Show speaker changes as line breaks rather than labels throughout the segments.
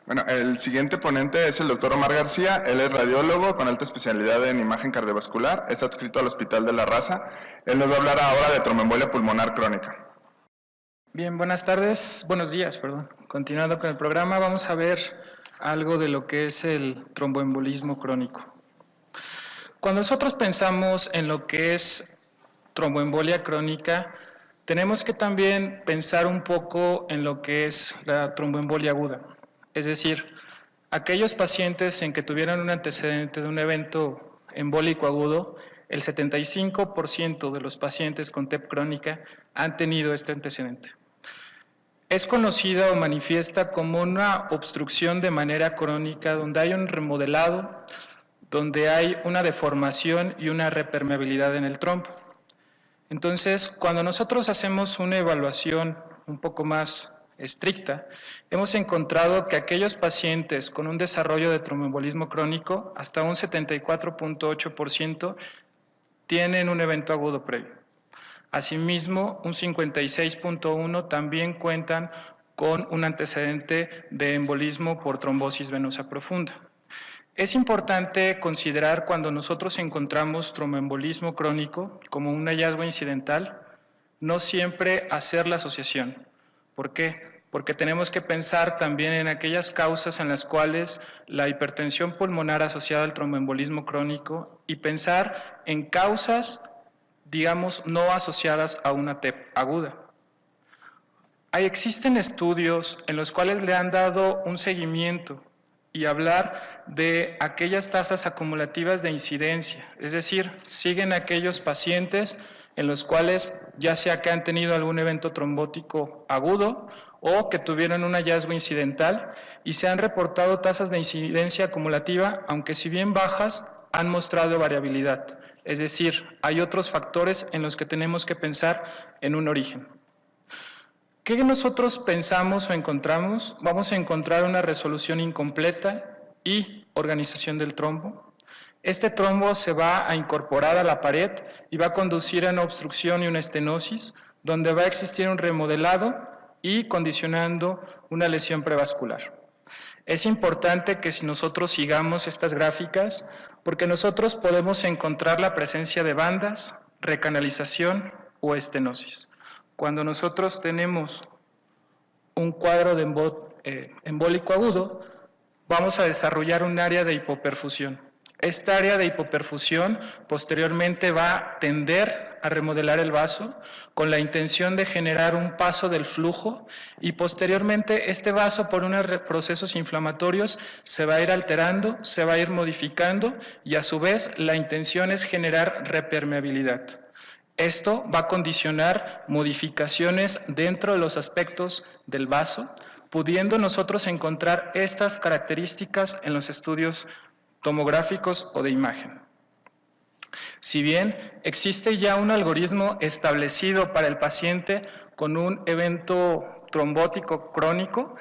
Bueno, el siguiente ponente es el doctor Omar García. Él es radiólogo con alta especialidad en imagen cardiovascular. Está adscrito al Hospital de la Raza. Él nos va a hablar ahora de tromboembolia pulmonar crónica.
Bien, buenos días, perdón. Continuando con el programa, vamos a ver algo de lo que es el tromboembolismo crónico. Cuando nosotros pensamos en lo que es tromboembolia crónica, tenemos que también pensar un poco en lo que es la tromboembolia aguda. Es decir, aquellos pacientes en que tuvieron un antecedente de un evento embólico agudo, el 75% de los pacientes con TEP crónica han tenido este antecedente. Es conocida o manifiesta como una obstrucción de manera crónica donde hay un remodelado, donde hay una deformación y una repermeabilidad en el trombo. Entonces, cuando nosotros hacemos una evaluación un poco más estricta, hemos encontrado que aquellos pacientes con un desarrollo de tromboembolismo crónico, hasta un 74.8%, tienen un evento agudo previo. Asimismo, un 56.1% también cuentan con un antecedente de embolismo por trombosis venosa profunda. Es importante considerar cuando nosotros encontramos tromboembolismo crónico como un hallazgo incidental, no siempre hacer la asociación. ¿Por qué? Porque tenemos que pensar también en aquellas causas en las cuales la hipertensión pulmonar asociada al tromboembolismo crónico y pensar en causas, digamos, no asociadas a una TEP aguda. Existen estudios en los cuales le han dado un seguimiento y hablar de aquellas tasas acumulativas de incidencia, es decir, siguen aquellos pacientes en los cuales ya sea que han tenido algún evento trombótico agudo o que tuvieron un hallazgo incidental y se han reportado tasas de incidencia acumulativa, aunque si bien bajas, han mostrado variabilidad, es decir, hay otros factores en los que tenemos que pensar en un origen. ¿Qué nosotros pensamos o encontramos? Vamos a encontrar una resolución incompleta y organización del trombo. Este trombo se va a incorporar a la pared y va a conducir a una obstrucción y una estenosis, donde va a existir un remodelado y condicionando una lesión prevascular. Es importante que si nosotros sigamos estas gráficas, porque nosotros podemos encontrar la presencia de bandas, recanalización o estenosis. Cuando nosotros tenemos un cuadro de embólico agudo, vamos a desarrollar un área de hipoperfusión. Esta área de hipoperfusión posteriormente va a tender a remodelar el vaso con la intención de generar un paso del flujo y posteriormente este vaso por unos procesos inflamatorios se va a ir alterando, se va a ir modificando y a su vez la intención es generar repermeabilidad. Esto va a condicionar modificaciones dentro de los aspectos del vaso, pudiendo nosotros encontrar estas características en los estudios tomográficos o de imagen. Si bien existe ya un algoritmo establecido para el paciente con un evento trombótico crónico,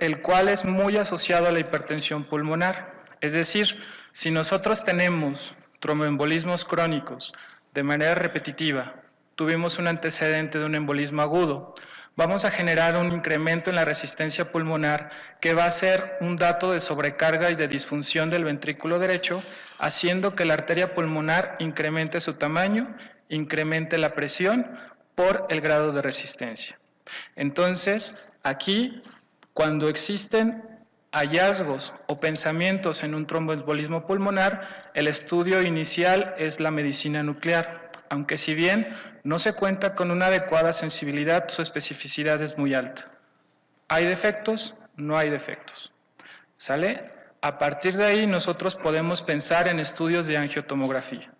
el cual es muy asociado a la hipertensión pulmonar. Es decir, si nosotros tenemos tromboembolismos crónicos de manera repetitiva, tuvimos un antecedente de un embolismo agudo, vamos a generar un incremento en la resistencia pulmonar que va a ser un dato de sobrecarga y de disfunción del ventrículo derecho, haciendo que la arteria pulmonar incremente su tamaño, incremente la presión por el grado de resistencia. Entonces, aquí, cuando existen hallazgos o pensamientos en un tromboembolismo pulmonar, el estudio inicial es la medicina nuclear, aunque si bien no se cuenta con una adecuada sensibilidad, su especificidad es muy alta. ¿Hay defectos? No hay defectos. ¿Sale? A partir de ahí nosotros podemos pensar en estudios de angiotomografía.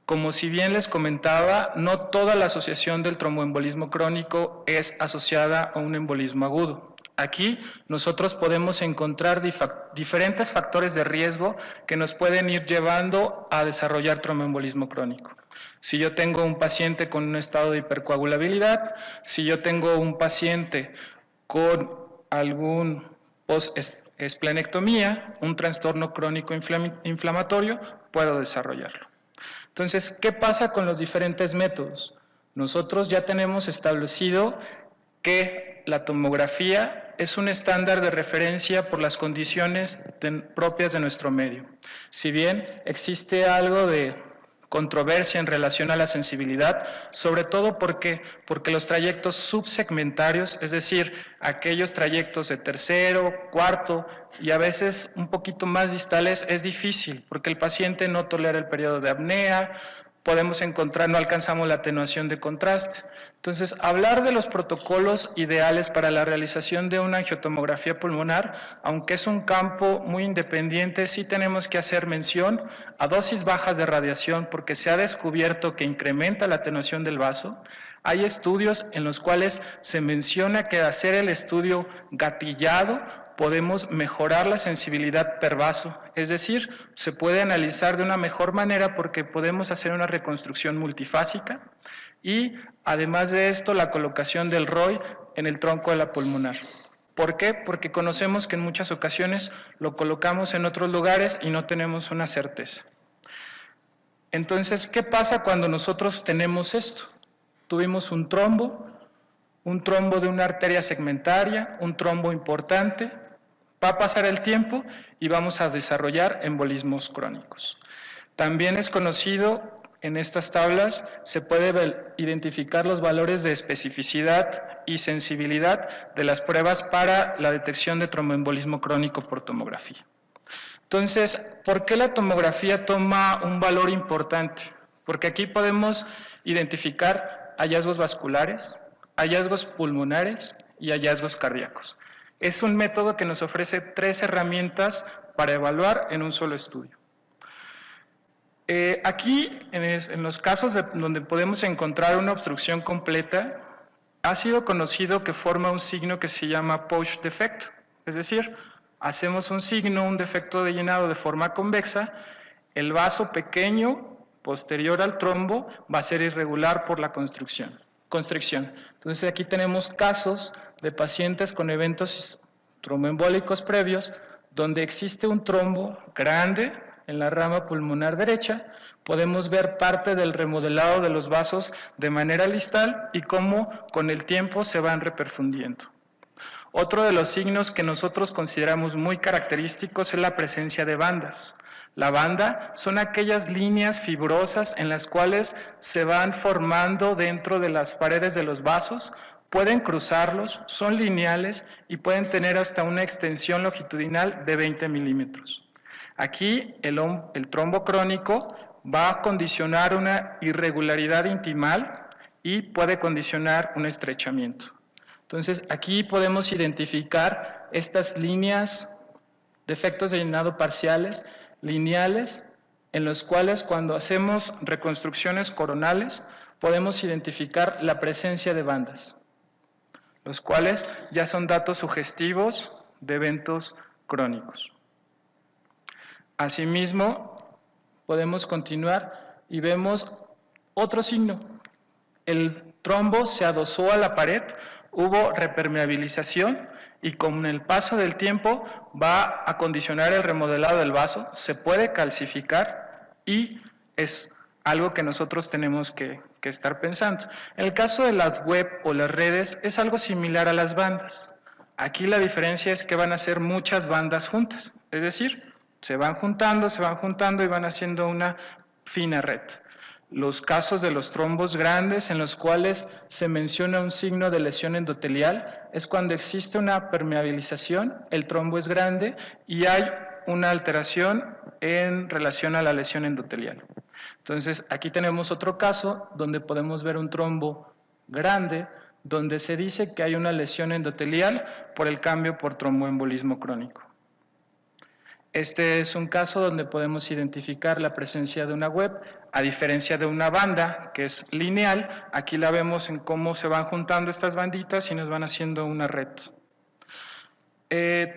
Como si bien les comentaba, no toda la asociación del tromboembolismo crónico es asociada a un embolismo agudo. Aquí nosotros podemos encontrar diferentes factores de riesgo que nos pueden ir llevando a desarrollar tromboembolismo crónico. Si yo tengo un paciente con un estado de hipercoagulabilidad, si yo tengo un paciente con algún post-esplenectomía, un trastorno crónico inflamatorio, puedo desarrollarlo. Entonces, ¿qué pasa con los diferentes métodos? Nosotros ya tenemos establecido que que la tomografía es un estándar de referencia por las condiciones propias de nuestro medio. Si bien existe algo de controversia en relación a la sensibilidad, sobre todo porque los trayectos subsegmentarios, es decir, aquellos trayectos de tercero, cuarto y a veces un poquito más distales, es difícil porque el paciente no tolera el periodo de apnea, no alcanzamos la atenuación de contraste. Entonces, hablar de los protocolos ideales para la realización de una angiotomografía pulmonar, aunque es un campo muy independiente, sí tenemos que hacer mención a dosis bajas de radiación porque se ha descubierto que incrementa la atenuación del vaso. Hay estudios en los cuales se menciona que al hacer el estudio gatillado podemos mejorar la sensibilidad per vaso, es decir, se puede analizar de una mejor manera porque podemos hacer una reconstrucción multifásica y además de esto la colocación del ROI en el tronco de la pulmonar. ¿Por qué? Porque conocemos que en muchas ocasiones lo colocamos en otros lugares y no tenemos una certeza. Entonces, ¿qué pasa cuando nosotros tenemos esto? Tuvimos un trombo de una arteria segmentaria, un trombo importante. Va a pasar el tiempo y vamos a desarrollar embolismos crónicos. También es conocido, en estas tablas se puede identificar los valores de especificidad y sensibilidad de las pruebas para la detección de tromboembolismo crónico por tomografía. Entonces, ¿por qué la tomografía toma un valor importante? Porque aquí podemos identificar hallazgos vasculares, hallazgos pulmonares y hallazgos cardíacos. Es un método que nos ofrece 3 herramientas para evaluar en un solo estudio. Aquí, en los casos donde podemos encontrar una obstrucción completa, ha sido conocido que forma un signo que se llama pouch defect, es decir, hacemos un signo, un defecto de llenado de forma convexa, el vaso pequeño posterior al trombo va a ser irregular por la constricción. Entonces aquí tenemos casos de pacientes con eventos tromboembólicos previos donde existe un trombo grande en la rama pulmonar derecha, podemos ver parte del remodelado de los vasos de manera listal y cómo con el tiempo se van reperfundiendo. Otro de los signos que nosotros consideramos muy característicos es la presencia de bandas. La banda son aquellas líneas fibrosas en las cuales se van formando dentro de las paredes de los vasos, pueden cruzarlos, son lineales y pueden tener hasta una extensión longitudinal de 20 milímetros. Aquí el trombo crónico va a condicionar una irregularidad intimal y puede condicionar un estrechamiento. Entonces aquí podemos identificar estas líneas, defectos de llenado parciales, lineales, en los cuales cuando hacemos reconstrucciones coronales podemos identificar la presencia de bandas, los cuales ya son datos sugestivos de eventos crónicos. Asimismo, podemos continuar y vemos otro signo. El trombo se adosó a la pared, hubo repermeabilización y con el paso del tiempo va a condicionar el remodelado del vaso, se puede calcificar y es algo que nosotros tenemos que estar pensando. En el caso de las web o las redes es algo similar a las bandas. Aquí la diferencia es que van a ser muchas bandas juntas, es decir, se van juntando y van haciendo una fina red. Los casos de los trombos grandes en los cuales se menciona un signo de lesión endotelial es cuando existe una permeabilización, el trombo es grande y hay una alteración en relación a la lesión endotelial. Entonces, aquí tenemos otro caso donde podemos ver un trombo grande, donde se dice que hay una lesión endotelial por el cambio por tromboembolismo crónico. Este es un caso donde podemos identificar la presencia de una web, a diferencia de una banda que es lineal, aquí la vemos en cómo se van juntando estas banditas y nos van haciendo una red.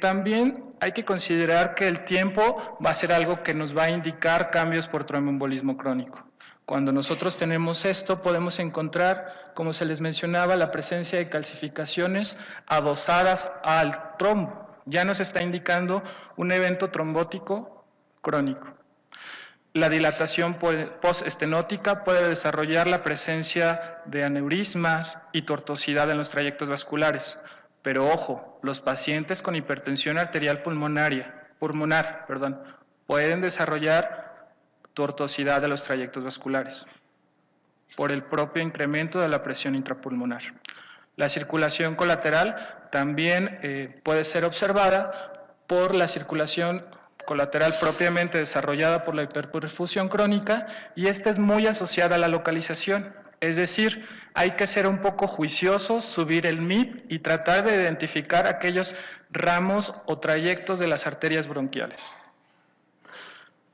También hay que considerar que el tiempo va a ser algo que nos va a indicar cambios por tromboembolismo crónico. Cuando nosotros tenemos esto, podemos encontrar, como se les mencionaba, la presencia de calcificaciones adosadas al trombo. Ya nos está indicando un evento trombótico crónico. La dilatación postestenótica puede desarrollar la presencia de aneurismas y tortuosidad en los trayectos vasculares. Pero ojo, los pacientes con hipertensión arterial pulmonar, pueden desarrollar tortuosidad de los trayectos vasculares por el propio incremento de la presión intrapulmonar. La circulación colateral también puede ser observada por la circulación colateral propiamente desarrollada por la hiperperfusión crónica, y esta es muy asociada a la localización. Es decir, hay que ser un poco juiciosos, subir el MIP y tratar de identificar aquellos ramos o trayectos de las arterias bronquiales.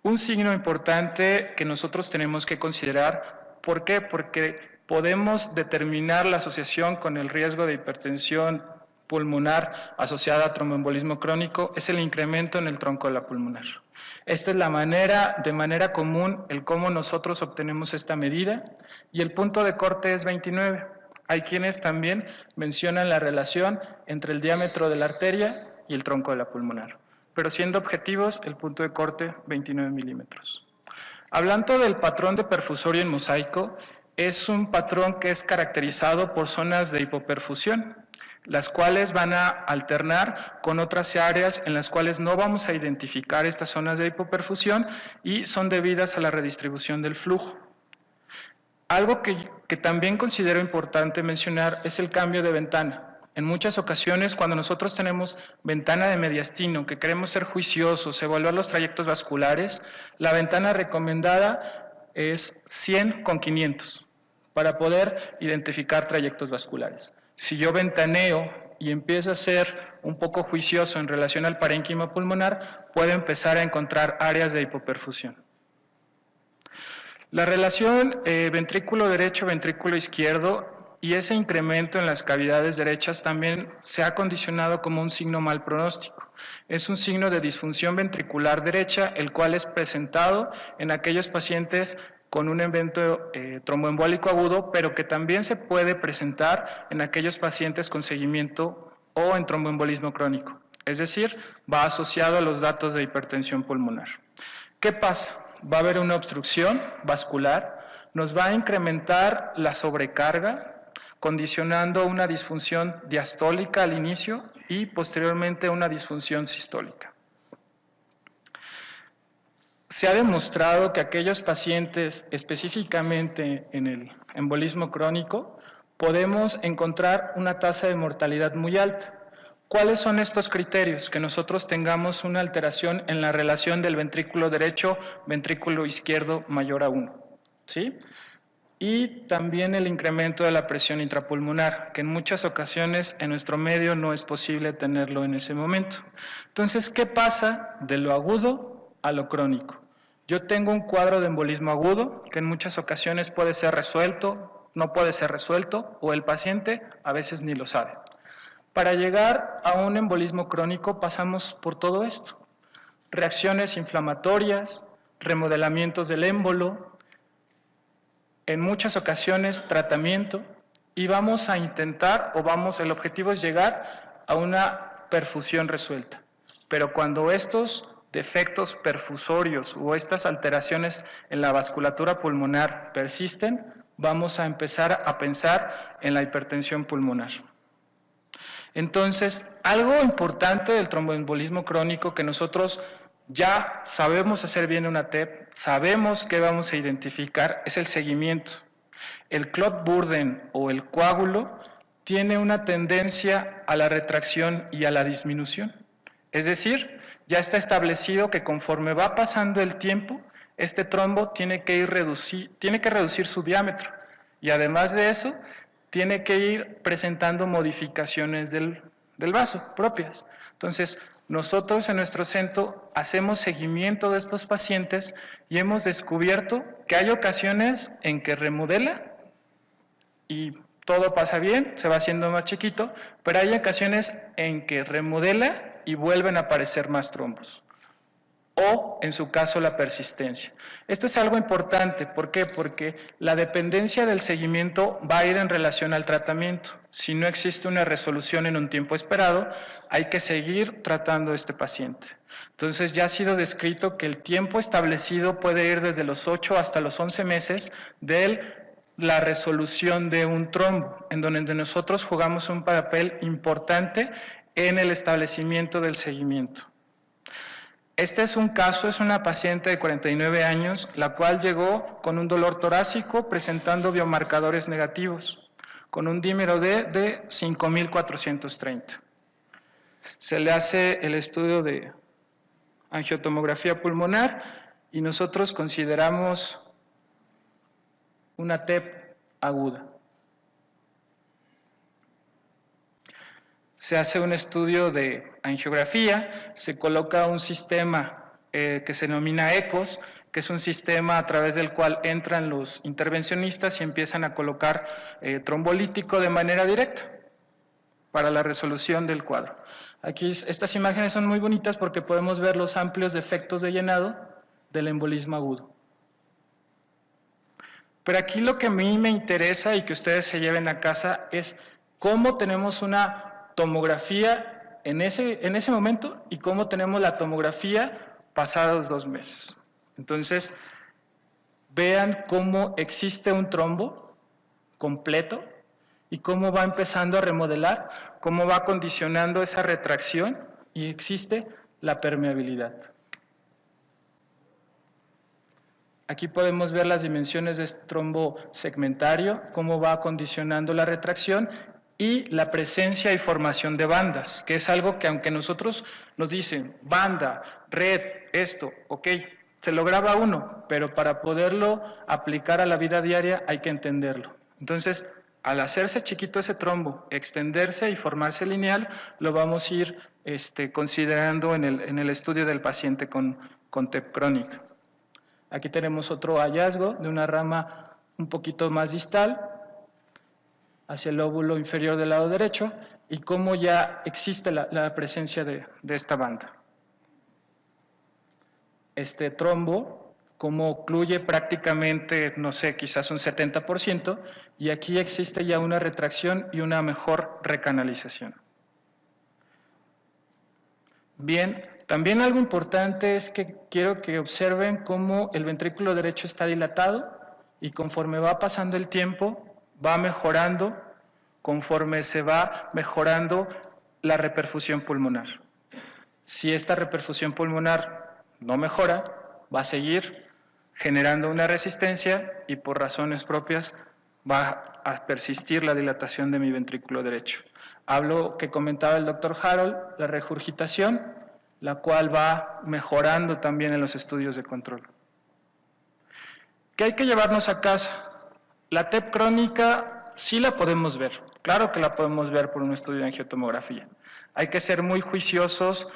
Un signo importante que nosotros tenemos que considerar, ¿por qué? Porque podemos determinar la asociación con el riesgo de hipertensión pulmonar asociada a tromboembolismo crónico, es el incremento en el tronco de la pulmonar. Esta es la manera, de manera común, el cómo nosotros obtenemos esta medida, y el punto de corte es 29. Hay quienes también mencionan la relación entre el diámetro de la arteria y el tronco de la pulmonar, pero siendo objetivos, el punto de corte 29 milímetros. Hablando del patrón de perfusorio en mosaico, es un patrón que es caracterizado por zonas de hipoperfusión, las cuales van a alternar con otras áreas en las cuales no vamos a identificar estas zonas de hipoperfusión y son debidas a la redistribución del flujo. Algo que también considero importante mencionar es el cambio de ventana. En muchas ocasiones, cuando nosotros tenemos ventana de mediastino, que queremos ser juiciosos, evaluar los trayectos vasculares, la ventana recomendada es 100 con 500 para poder identificar trayectos vasculares. Si yo ventaneo y empiezo a ser un poco juicioso en relación al parénquima pulmonar, puedo empezar a encontrar áreas de hipoperfusión. La relación ventrículo derecho, ventrículo izquierdo y ese incremento en las cavidades derechas también se ha condicionado como un signo mal pronóstico. Es un signo de disfunción ventricular derecha, el cual es presentado en aquellos pacientes con un evento tromboembólico agudo, pero que también se puede presentar en aquellos pacientes con seguimiento o en tromboembolismo crónico. Es decir, va asociado a los datos de hipertensión pulmonar. ¿Qué pasa? Va a haber una obstrucción vascular, nos va a incrementar la sobrecarga, condicionando una disfunción diastólica al inicio y posteriormente una disfunción sistólica. Se ha demostrado que aquellos pacientes, específicamente en el embolismo crónico, podemos encontrar una tasa de mortalidad muy alta. ¿Cuáles son estos criterios? Que nosotros tengamos una alteración en la relación del ventrículo derecho, ventrículo izquierdo mayor a 1, ¿sí? Y también el incremento de la presión intrapulmonar, que en muchas ocasiones en nuestro medio no es posible tenerlo en ese momento. Entonces, ¿qué pasa de lo agudo a lo crónico? Yo tengo un cuadro de embolismo agudo que en muchas ocasiones puede ser resuelto, no puede ser resuelto, o el paciente a veces ni lo sabe. Para llegar a un embolismo crónico pasamos por todo esto: reacciones inflamatorias, remodelamientos del émbolo, en muchas ocasiones tratamiento, y vamos a intentar, el objetivo es llegar a una perfusión resuelta. Pero cuando estos defectos perfusorios o estas alteraciones en la vasculatura pulmonar persisten, vamos a empezar a pensar en la hipertensión pulmonar. Entonces, algo importante del tromboembolismo crónico que nosotros ya sabemos hacer bien una TEP, sabemos que vamos a identificar, es el seguimiento. El clot burden o el coágulo tiene una tendencia a la retracción y a la disminución. Es decir, ya está establecido que conforme va pasando el tiempo, este trombo tiene que reducir su diámetro, y además de eso, tiene que ir presentando modificaciones del vaso propias. Entonces, nosotros en nuestro centro hacemos seguimiento de estos pacientes y hemos descubierto que hay ocasiones en que remodela y todo pasa bien, se va haciendo más chiquito, pero hay ocasiones en que remodela y vuelven a aparecer más trombos, o en su caso la persistencia. Esto es algo importante, ¿por qué? Porque la dependencia del seguimiento va a ir en relación al tratamiento. Si no existe una resolución en un tiempo esperado, hay que seguir tratando a este paciente. Entonces ya ha sido descrito que el tiempo establecido puede ir desde los 8 hasta los 11 meses del la resolución de un trombo, en donde nosotros jugamos un papel importante en el establecimiento del seguimiento. Este es un caso, es una paciente de 49 años, la cual llegó con un dolor torácico presentando biomarcadores negativos, con un dímero D de 5.430. Se le hace el estudio de angiotomografía pulmonar y nosotros consideramos una TEP aguda. Se hace un estudio de angiografía, se coloca un sistema que se denomina ECOS, que es un sistema a través del cual entran los intervencionistas y empiezan a colocar trombolítico de manera directa para la resolución del cuadro. Aquí estas imágenes son muy bonitas porque podemos ver los amplios defectos de llenado del embolismo agudo. Pero aquí lo que a mí me interesa y que ustedes se lleven a casa es cómo tenemos una tomografía en ese momento y cómo tenemos la tomografía pasados 2 meses. Entonces, vean cómo existe un trombo completo y cómo va empezando a remodelar, cómo va condicionando esa retracción y existe la permeabilidad. Aquí podemos ver las dimensiones de este trombo segmentario, cómo va condicionando la retracción y la presencia y formación de bandas, que es algo que aunque nosotros nos dicen banda, red, esto, ok, se lo graba uno, pero para poderlo aplicar a la vida diaria hay que entenderlo. Entonces, al hacerse chiquito ese trombo, extenderse y formarse lineal, lo vamos a ir considerando en el estudio del paciente con TEP crónica. Aquí tenemos otro hallazgo de una rama un poquito más distal, hacia el lóbulo inferior del lado derecho, y cómo ya existe la presencia de esta banda. Este trombo, como ocluye prácticamente, no sé, quizás un 70%, y aquí existe ya una retracción y una mejor recanalización. Bien, también algo importante es que quiero que observen cómo el ventrículo derecho está dilatado y conforme va pasando el tiempo, va mejorando conforme se va mejorando la reperfusión pulmonar. Si esta reperfusión pulmonar no mejora, va a seguir generando una resistencia y por razones propias va a persistir la dilatación de mi ventrículo derecho. Hablo que comentaba el doctor Harold, la regurgitación, la cual va mejorando también en los estudios de control. ¿Qué hay que llevarnos a casa? La TEP crónica sí la podemos ver, claro que la podemos ver por un estudio de angiotomografía. Hay que ser muy juiciosos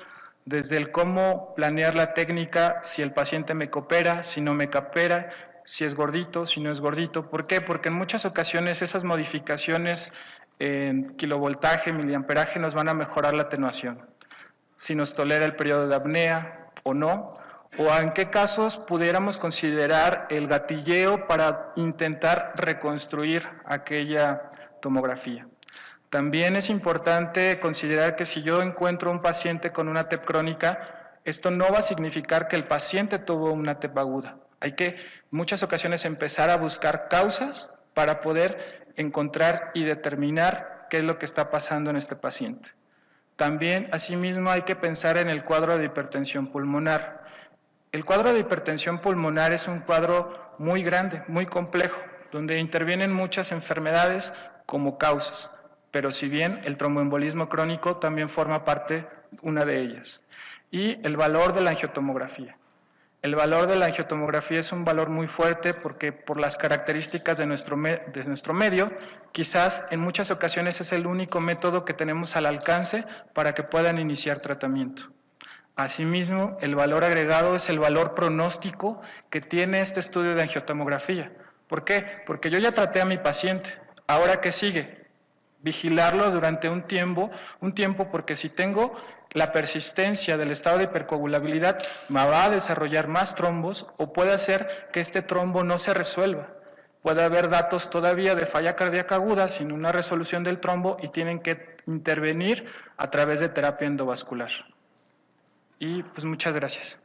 desde el cómo planear la técnica, si el paciente me coopera, si no me coopera, si es gordito, si no es gordito. ¿Por qué? Porque en muchas ocasiones esas modificaciones en kilovoltaje, miliamperaje nos van a mejorar la atenuación. Si nos tolera el periodo de apnea o no, o en qué casos pudiéramos considerar el gatilleo para intentar reconstruir aquella tomografía. También es importante considerar que si yo encuentro un paciente con una TEP crónica, esto no va a significar que el paciente tuvo una TEP aguda. Hay que en muchas ocasiones empezar a buscar causas para poder encontrar y determinar qué es lo que está pasando en este paciente. También, asimismo, hay que pensar en el cuadro de hipertensión pulmonar. El cuadro de hipertensión pulmonar es un cuadro muy grande, muy complejo, donde intervienen muchas enfermedades como causas, pero si bien el tromboembolismo crónico también forma parte, una de ellas. Y el valor de la angiotomografía. El valor de la angiotomografía es un valor muy fuerte porque por las características de nuestro medio, quizás en muchas ocasiones es el único método que tenemos al alcance para que puedan iniciar tratamiento. Asimismo, el valor agregado es el valor pronóstico que tiene este estudio de angiotomografía. ¿Por qué? Porque yo ya traté a mi paciente. ¿Ahora qué sigue? Vigilarlo durante un tiempo porque si tengo la persistencia del estado de hipercoagulabilidad, me va a desarrollar más trombos o puede hacer que este trombo no se resuelva. Puede haber datos todavía de falla cardíaca aguda sin una resolución del trombo y tienen que intervenir a través de terapia endovascular. Y pues muchas gracias.